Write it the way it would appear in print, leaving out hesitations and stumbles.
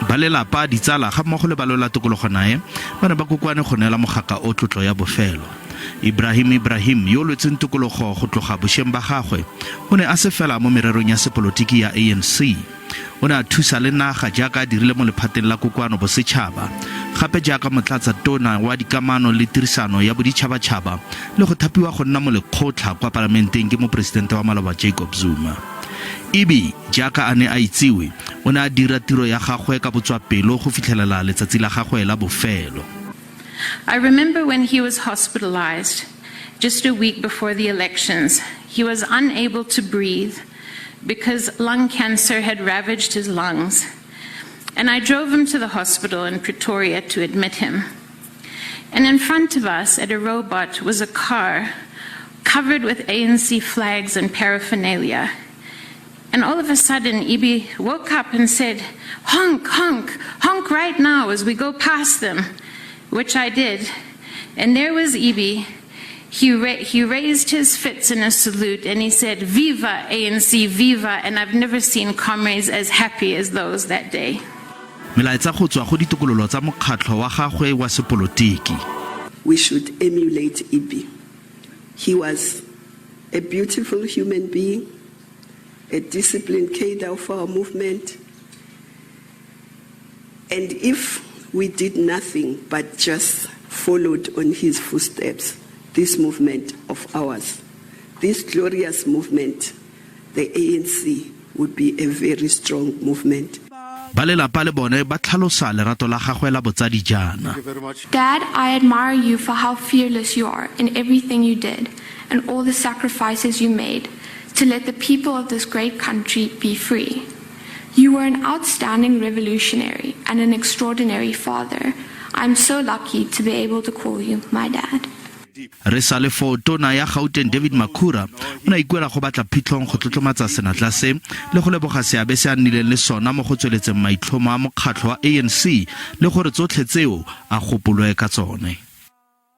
ba lelapa ditsala ga mmogo le ba lola tokologo nae ba ne ba kokwane go neela mogaka o tlotlo ya bofelo. Ibrahim yo lwetseng tokologo go tloga bošeng ba gagwe o ne a se fela mo mererong ya sepolotiki ya ANC. O ne a thusa le naga jaaka a dirile mo lephateng la kokoano bosetšhaba gape jaaka motlatsa tona wa dikamano le tirisano ya boditšhabatšhaba le go thapiwa go nna mo lekgotla kwa palamenteng ke moporesidente wa maloba Jacob Zuma. Ibi jaaka a ne a itsiwe o ne a dira tiro ya gagwe ka botswapelo go fitlhelela letsatsi la gagwe la bofelo. I remember when he was hospitalized just a week before the elections. He was unable to breathe because lung cancer had ravaged his lungs. And I drove him to the hospital in Pretoria to admit him. And in front of us at a robot was a car covered with ANC flags and paraphernalia. And all of a sudden, Ibi woke up and said, "Honk, honk, honk right now as we go past them," which I did. And there was Ibi. He raised his fists in a salute and he said, "Viva ANC, viva," and I've never seen comrades as happy as those that day. Melaetsa go tswa go ditokololo tsa mokgatlho wa gagwe wa sepolotiki. We should emulate Ibi. He was a beautiful human being, a disciplined cadre of our movement. And if we did nothing but just followed on his footsteps, this movement of ours, this glorious movement, the ANC, would be a very strong movement. Balelapa le bone ba tlhalosa lerato la gagwe la botsadi jana. Dad, I admire you for how fearless you are in everything you did and all the sacrifices you made to let the people of this great country be free. You were an outstanding revolutionary and an extraordinary father. I'm so lucky to be able to call you my dad. Re sa le tona ya Gauteng David Makhura o na ikuela go batla phitlhong go tlotlomatsa senatla se le go leboga seabe se a nnileng le sona mo go tsweletseng maitlhomo a mokgatlho wa ANC le gore tsotlhe tseo a gopolwe ka tsone.